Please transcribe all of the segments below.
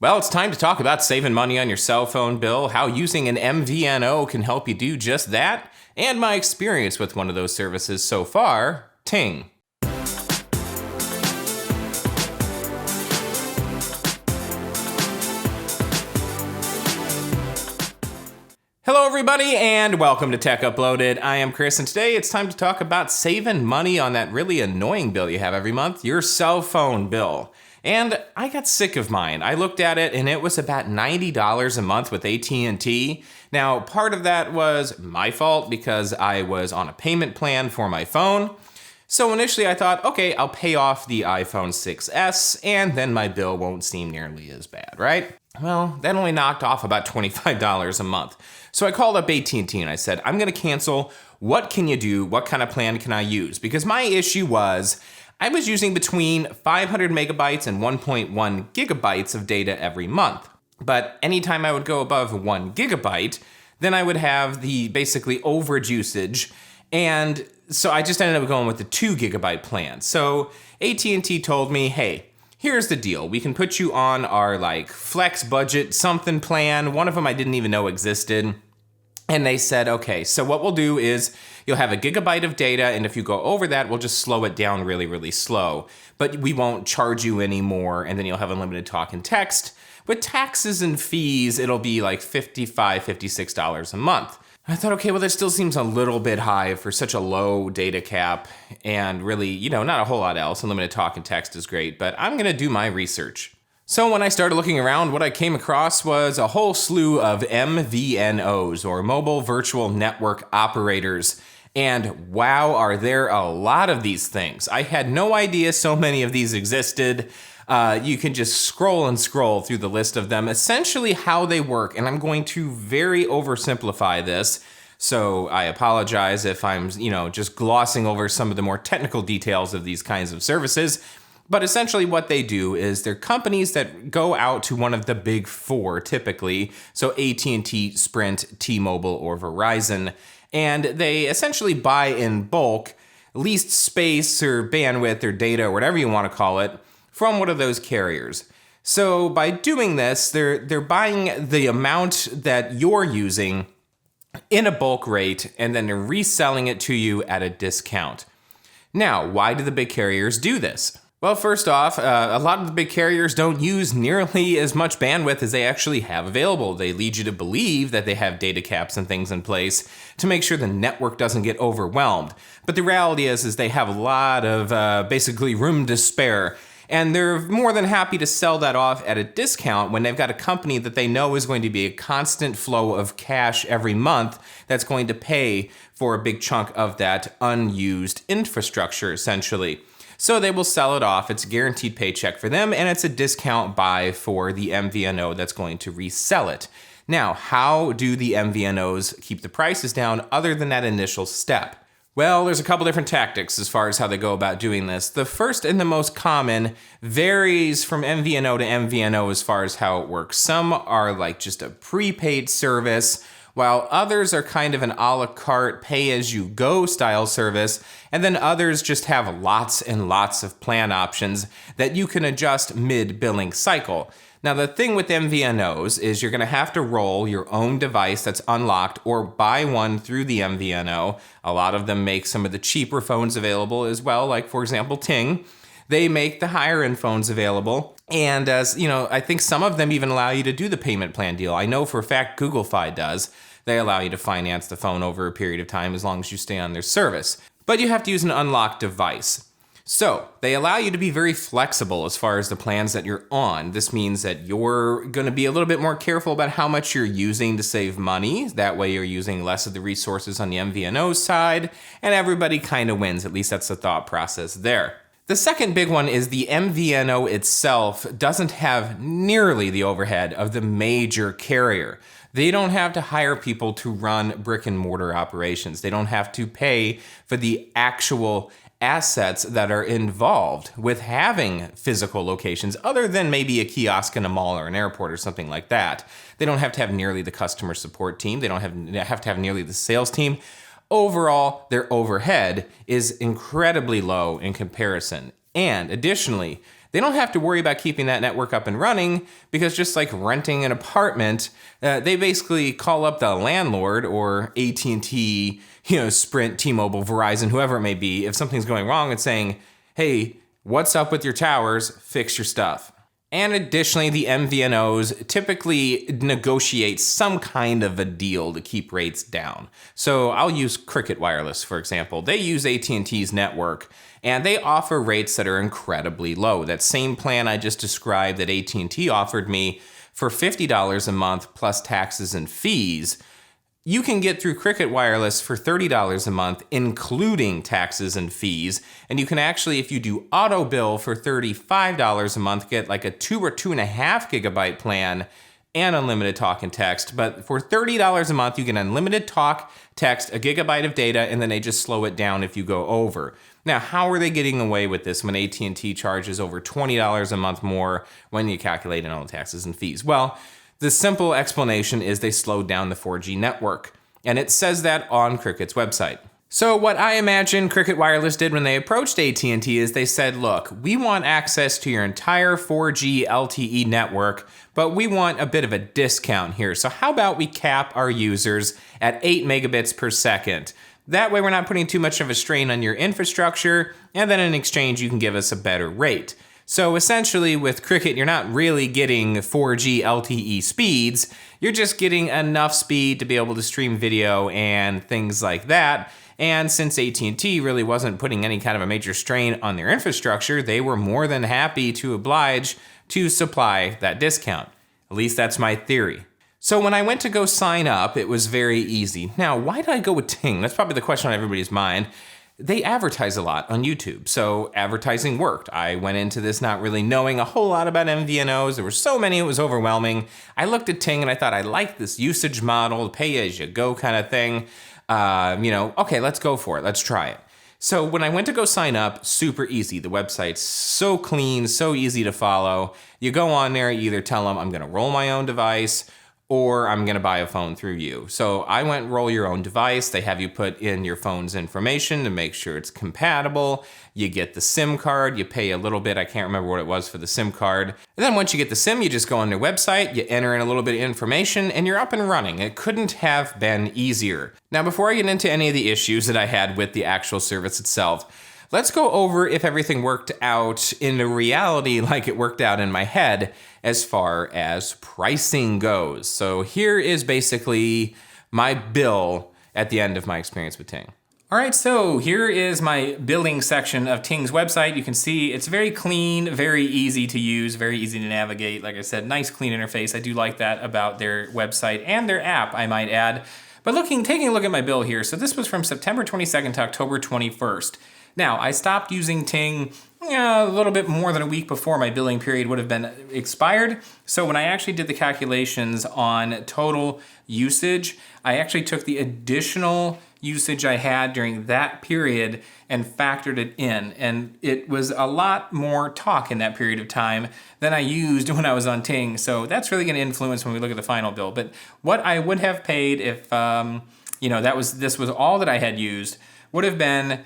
Well, it's time to talk about saving money on your cell phone bill, how using an MVNO can help you do just that, and my experience with one of those services so far, Ting. Hello everybody and welcome to Tech Uploaded. I am Chris and today it's time to talk about saving money on that really annoying bill you have every month, your cell phone bill. And I got sick of mine. I looked at it and it was about $90 a month with AT&T. Now, part of that was my fault because I was on a payment plan for my phone. So initially I thought, okay, I'll pay off the iPhone 6S and then my bill won't seem nearly as bad, right? Well, that only knocked off about $25 a month. So I called up AT&T and I said, I'm gonna cancel. What can you do? What kind of plan can I use? Because my issue was, I was using between 500 megabytes and 1.1 gigabytes of data every month. But anytime I would go above 1 gigabyte, then I would have the basically overage usage. And so I just ended up going with the 2 gigabyte plan. So AT&T told me, hey, here's the deal. We can put you on our flex budget something plan. One of them I didn't even know existed. And they said, okay, so what we'll do is you'll have a gigabyte of data, and if you go over that, we'll just slow it down really, really slow. But we won't charge you anymore, and then you'll have unlimited talk and text. With taxes and fees, it'll be like $55, $56 a month. I thought, okay, well, that still seems a little bit high for such a low data cap, and really, not a whole lot else. Unlimited talk and text is great, but I'm gonna do my research. So when I started looking around, what I came across was a whole slew of MVNOs, or mobile virtual network operators. And wow, are there a lot of these things. I had no idea so many of these existed. You can just scroll and scroll through the list of them, essentially how they work. And I'm going to very oversimplify this. So I apologize if I'm, just glossing over some of the more technical details of these kinds of services. But essentially what they do is they're companies that go out to one of the big four typically. So AT&T, Sprint, T-Mobile, or Verizon. And they essentially buy in bulk leased space or bandwidth or data or whatever you want to call it from one of those carriers. So by doing this, they're buying the amount that you're using in a bulk rate and then they're reselling it to you at a discount. Now, why do the big carriers do this? Well, first off, a lot of the big carriers don't use nearly as much bandwidth as they actually have available. They lead you to believe that they have data caps and things in place to make sure the network doesn't get overwhelmed. But the reality is they have a lot of basically room to spare. And they're more than happy to sell that off at a discount when they've got a company that they know is going to be a constant flow of cash every month that's going to pay for a big chunk of that unused infrastructure, essentially. So they will sell it off. It's a guaranteed paycheck for them, and it's a discount buy for the MVNO that's going to resell it. Now, how do the MVNOs keep the prices down other than that initial step? Well, there's a couple different tactics as far as how they go about doing this. The first and the most common varies from MVNO to MVNO as far as how it works. Some are just a prepaid service, while others are kind of an a la carte pay-as-you-go style service, and then others just have lots and lots of plan options that you can adjust mid-billing cycle. Now, the thing with MVNOs is you're gonna have to roll your own device that's unlocked or buy one through the MVNO. A lot of them make some of the cheaper phones available as well, like for example, Ting. They make the higher end phones available. And as I think some of them even allow you to do the payment plan deal. I know for a fact Google Fi does. They allow you to finance the phone over a period of time as long as you stay on their service. But you have to use an unlocked device. So they allow you to be very flexible as far as the plans that you're on. This means that you're going to be a little bit more careful about how much you're using to save money. That way you're using less of the resources on the MVNO side, and everybody kind of wins. At least that's the thought process there. The second big one is the MVNO itself doesn't have nearly the overhead of the major carrier. They don't have to hire people to run brick and mortar operations. They don't have to pay for the actual assets that are involved with having physical locations other than maybe a kiosk in a mall or an airport or something like that. They don't have to have nearly the customer support team. They don't have to have nearly the sales team. Overall, their overhead is incredibly low in comparison. And additionally, they don't have to worry about keeping that network up and running because just like renting an apartment, they basically call up the landlord or AT&T, Sprint, T-Mobile, Verizon, whoever it may be. If something's going wrong, it's saying, hey, what's up with your towers? Fix your stuff. And additionally, the MVNOs typically negotiate some kind of a deal to keep rates down. So I'll use Cricket Wireless, for example. They use AT&T's network, and they offer rates that are incredibly low. That same plan I just described that AT&T offered me for $50 a month plus taxes and fees, you can get through Cricket Wireless for $30 a month, including taxes and fees. And you can actually, if you do auto bill for $35 a month, get like a 2 or 2.5 gigabyte plan and unlimited talk and text. But for $30 a month, you get unlimited talk, text, a gigabyte of data, and then they just slow it down if you go over. Now, how are they getting away with this when AT&T charges over $20 a month more when you calculate in all the taxes and fees? Well, the simple explanation is they slowed down the 4G network, and it says that on Cricket's website. So what I imagine Cricket Wireless did when they approached AT&T is they said, look, we want access to your entire 4G LTE network, but we want a bit of a discount here. So how about we cap our users at 8 megabits per second? That way we're not putting too much of a strain on your infrastructure, and then in exchange you can give us a better rate. So essentially with Cricket, you're not really getting 4G LTE speeds, you're just getting enough speed to be able to stream video and things like that. And since AT&T really wasn't putting any kind of a major strain on their infrastructure, they were more than happy to oblige to supply that discount. At least that's my theory. So when I went to go sign up, it was very easy. Now, why did I go with Ting? That's probably the question on everybody's mind. They advertise a lot on YouTube, so advertising worked. I went into this not really knowing a whole lot about MVNOs. There were so many, it was overwhelming. I looked at Ting and I thought I liked this usage model, pay-as-you-go kind of thing. Okay, let's go for it. Let's try it. So when I went to go sign up, super easy. The website's so clean, so easy to follow. You go on there, you either tell them I'm gonna roll my own device or I'm gonna buy a phone through you. So I went roll your own device. They have you put in your phone's information to make sure it's compatible. You get the SIM card, you pay a little bit, I can't remember what it was for the SIM card. And then once you get the SIM, you just go on their website, you enter in a little bit of information, and you're up and running. It couldn't have been easier. Now, before I get into any of the issues that I had with the actual service itself, let's go over if everything worked out in reality like it worked out in my head as far as pricing goes. So here is basically my bill at the end of my experience with Ting. All right, so here is my billing section of Ting's website. You can see it's very clean, very easy to use, very easy to navigate. Like I said, nice clean interface. I do like that about their website and their app, I might add. But taking a look at my bill here, so this was from September 22nd to October 21st. Now, I stopped using Ting a little bit more than a week before my billing period would have been expired. So when I actually did the calculations on total usage, I actually took the additional usage I had during that period and factored it in. And it was a lot more talk in that period of time than I used when I was on Ting. So that's really going to influence when we look at the final bill. But what I would have paid if this was all that I had used would have been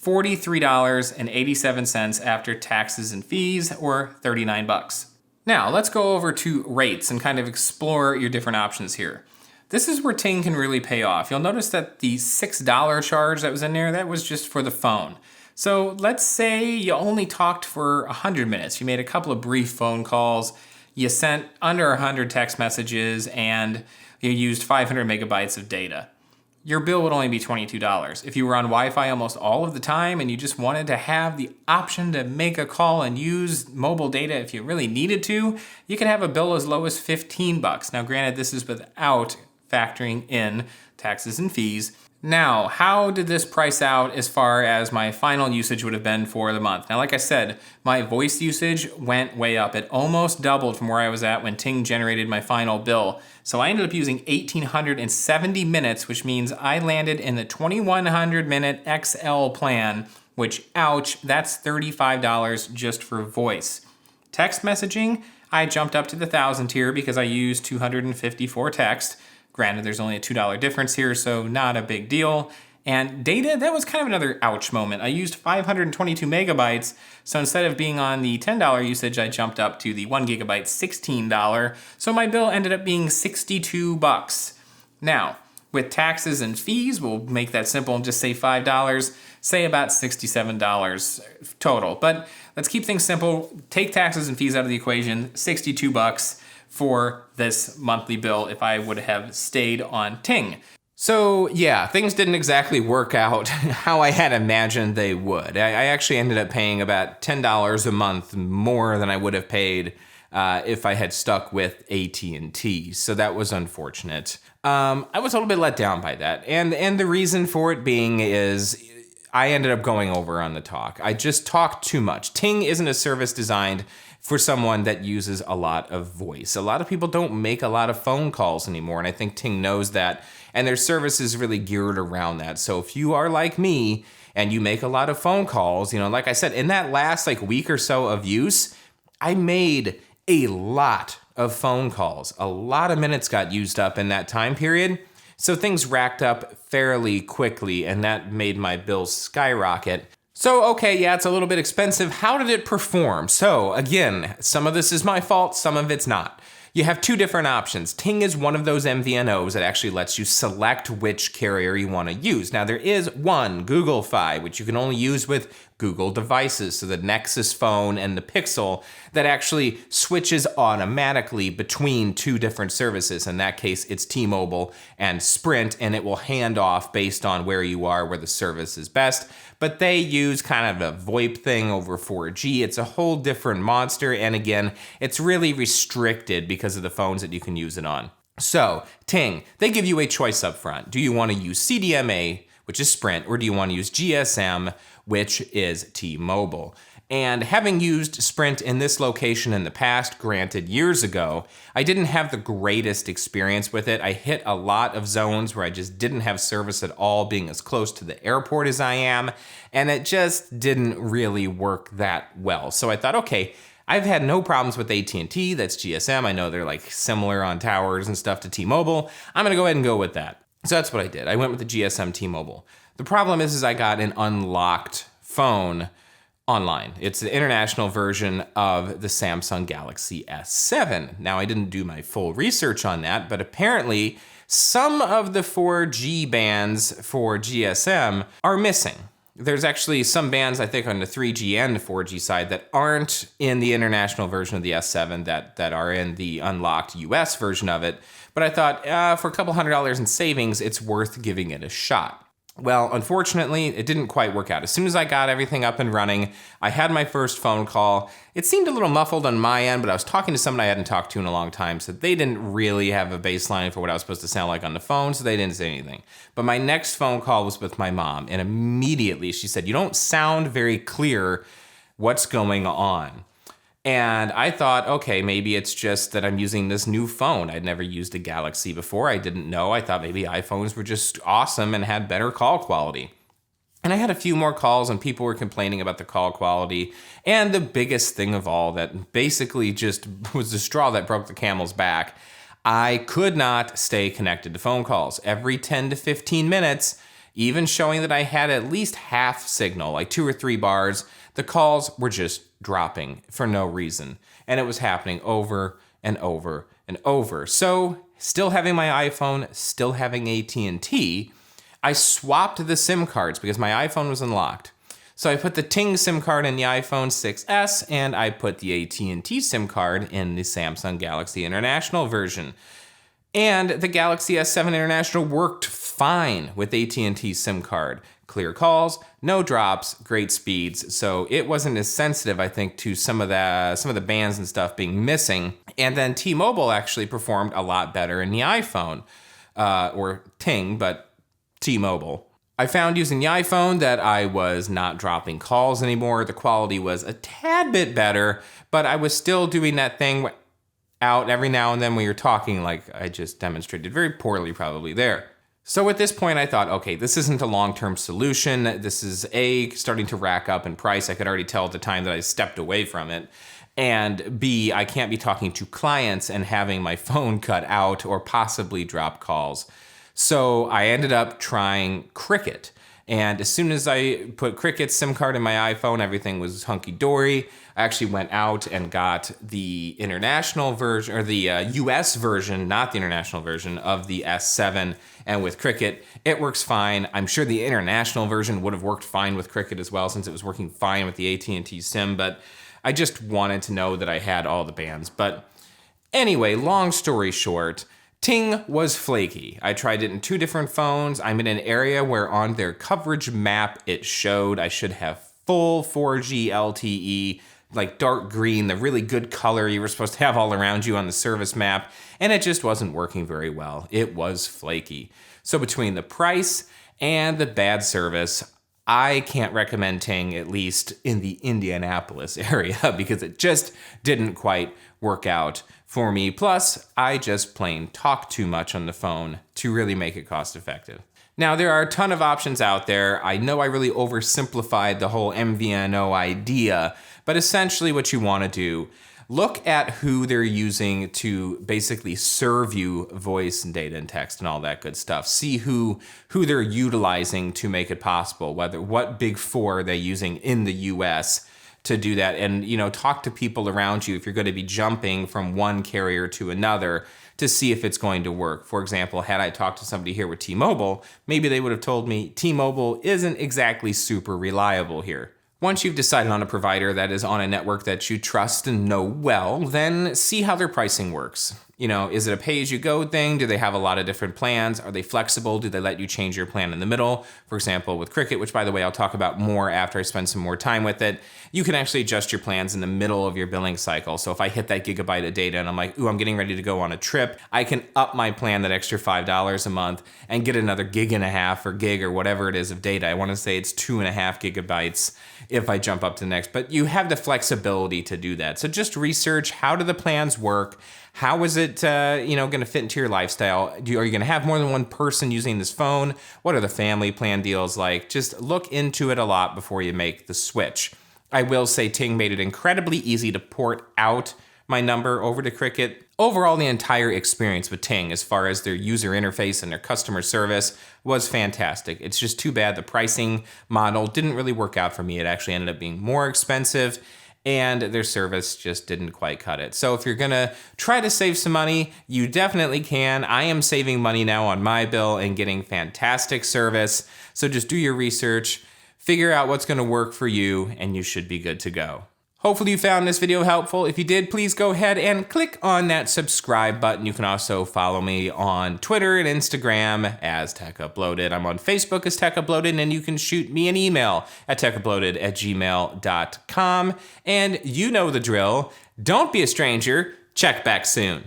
$43.87 after taxes and fees, or $39. Now, let's go over to rates and kind of explore your different options here. This is where Ting can really pay off. You'll notice that the $6 charge that was in there, that was just for the phone. So let's say you only talked for 100 minutes. You made a couple of brief phone calls, you sent under 100 text messages, and you used 500 megabytes of data. Your bill would only be $22. If you were on Wi-Fi almost all of the time and you just wanted to have the option to make a call and use mobile data if you really needed to, you could have a bill as low as $15. Now, granted, this is without factoring in taxes and fees. Now, how did this price out as far as my final usage would have been for the month? Now, like I said, my voice usage went way up. It almost doubled from where I was at when Ting generated my final bill. So I ended up using 1,870 minutes, which means I landed in the 2,100 minute XL plan, which, ouch, that's $35 just for voice. Text messaging, I jumped up to the 1,000 tier because I used 254 text. Granted, there's only a $2 difference here, so not a big deal. And data, that was kind of another ouch moment. I used 522 megabytes, so instead of being on the $10 usage, I jumped up to the 1 gigabyte $16, so my bill ended up being $62. Now, with taxes and fees, we'll make that simple and just say $5, say about $67 total. But let's keep things simple. Take taxes and fees out of the equation, $62 for this monthly bill if I would have stayed on Ting. So yeah, things didn't exactly work out how I had imagined they would. I actually ended up paying about $10 a month more than I would have paid if I had stuck with AT&T. So that was unfortunate. I was a little bit let down by that. And the reason for it being is I ended up going over on the talk. I just talked too much. Ting isn't a service designed for someone that uses a lot of voice. A lot of people don't make a lot of phone calls anymore, and I think Ting knows that, and their service is really geared around that. So if you are like me and you make a lot of phone calls, like I said, in that last week or so of use, I made a lot of phone calls. A lot of minutes got used up in that time period. So things racked up fairly quickly, and that made my bills skyrocket. So, okay, yeah, it's a little bit expensive. How did it perform? So, again, some of this is my fault, some of it's not. You have two different options. Ting is one of those MVNOs that actually lets you select which carrier you want to use. Now, there is one, Google Fi, which you can only use with Google devices, so the Nexus phone and the Pixel, that actually switches automatically between two different services. In that case, it's T-Mobile and Sprint, and it will hand off based on where you are, where the service is best. But they use kind of a VoIP thing over 4G. It's a whole different monster, and again, it's really restricted because of the phones that you can use it on. So, Ting, they give you a choice up front. Do you want to use CDMA, which is Sprint, or do you want to use GSM, which is T-Mobile? And having used Sprint in this location in the past, granted years ago, I didn't have the greatest experience with it. I hit a lot of zones where I just didn't have service at all, being as close to the airport as I am, and it just didn't really work that well. So I thought, okay, I've had no problems with AT&T, that's GSM. I know they're similar on towers and stuff to T-Mobile. I'm gonna go ahead and go with that. So that's what I did. I went with the GSM T-Mobile. The problem is I got an unlocked phone online. It's the international version of the Samsung Galaxy S7. Now, I didn't do my full research on that, but apparently some of the 4G bands for GSM are missing. There's actually some bands, I think, on the 3G and the 4G side that aren't in the international version of the S7 that are in the unlocked US version of it. But I thought, for a couple $100 in savings, it's worth giving it a shot. Well, unfortunately, it didn't quite work out. As soon as I got everything up and running, I had my first phone call. It seemed a little muffled on my end, but I was talking to someone I hadn't talked to in a long time, so they didn't really have a baseline for what I was supposed to sound like on the phone, so they didn't say anything. But my next phone call was with my mom, and immediately she said, "You don't sound very clear. What's going on?" And I thought, okay, maybe it's just that I'm using this new phone. I'd never used a Galaxy before. I didn't know. I thought maybe iPhones were just awesome and had better call quality. And I had a few more calls and people were complaining about the call quality. And the biggest thing of all that basically just was the straw that broke the camel's back, I could not stay connected to phone calls. Every 10 to 15 minutes, even showing that I had at least half signal, like 2 or 3 bars, the calls were just dropping for no reason. And it was happening over and over and over. So, still having my iPhone, still having AT&T, I swapped the SIM cards because my iPhone was unlocked. So I put the Ting SIM card in the iPhone 6S and I put the AT&T SIM card in the Samsung Galaxy International version. And the Galaxy S7 International worked fine with AT&T SIM card. Clear calls, no drops, great speeds. So it wasn't as sensitive, I think, to some of the bands and stuff being missing. And then T-Mobile actually performed a lot better in the iPhone, or Ting, but T-Mobile. I found using the iPhone that I was not dropping calls anymore. The quality was a tad bit better, but I was still doing that thing out every now and then when you're talking, like I just demonstrated very poorly probably there. So at this point I thought, okay, this isn't a long-term solution. This is A, starting to rack up in price. I could already tell at the time that I stepped away from it. And B, I can't be talking to clients and having my phone cut out or possibly drop calls. So I ended up trying Cricket. And as soon as I put Cricket's SIM card in my iPhone, everything was hunky-dory. I actually went out and got the international version, or the US version, not the international version, of the S7. And with Cricket, it works fine. I'm sure the international version would have worked fine with Cricket as well, since it was working fine with the AT&T SIM. But I just wanted to know that I had all the bands. But anyway, long story short, Ting was flaky. I tried it in 2 different phones. I'm in an area where on their coverage map, it showed I should have full 4G LTE, like dark green, the really good color you were supposed to have all around you on the service map, and it just wasn't working very well. It was flaky. So between the price and the bad service, I can't recommend Ting, at least in the Indianapolis area, because it just didn't quite work out for me. Plus, I just plain talk too much on the phone to really make it cost effective. Now, there are a ton of options out there. I know I really oversimplified the whole MVNO idea, but essentially what you want to do, look at who they're using to basically serve you voice and data and text and all that good stuff. See who they're utilizing to make it possible, what big four are they using in the US to do that. And, talk to people around you if you're going to be jumping from one carrier to another to see if it's going to work. For example, had I talked to somebody here with T-Mobile, maybe they would have told me T-Mobile isn't exactly super reliable here. Once you've decided on a provider that is on a network that you trust and know well, then see how their pricing works. Is it a pay-as-you-go thing? Do they have a lot of different plans? Are they flexible? Do they let you change your plan in the middle? For example, with Cricket, which by the way, I'll talk about more after I spend some more time with it, you can actually adjust your plans in the middle of your billing cycle. So if I hit that gigabyte of data and I'm like, ooh, I'm getting ready to go on a trip, I can up my plan that extra $5 a month and get another gig and a half or gig or whatever it is of data. I want to say it's 2.5 gigabytes if I jump up to the next, but you have the flexibility to do that. So just research, how do the plans work? How is it, going to fit into your lifestyle? Are you going to have more than one person using this phone? What are the family plan deals like? Just look into it a lot before you make the switch. I will say Ting made it incredibly easy to port out my number over to Cricket. Overall, the entire experience with Ting, as far as their user interface and their customer service, was fantastic. It's just too bad the pricing model didn't really work out for me. It actually ended up being more expensive, and their service just didn't quite cut it. So if you're gonna try to save some money, you definitely can. I am saving money now on my bill and getting fantastic service. So just do your research, figure out what's gonna work for you, and you should be good to go. Hopefully you found this video helpful. If you did, please go ahead and click on that subscribe button. You can also follow me on Twitter and Instagram as Tech Uploaded. I'm on Facebook as Tech Uploaded, and you can shoot me an email at techuploaded@gmail.com. And you know the drill. Don't be a stranger. Check back soon.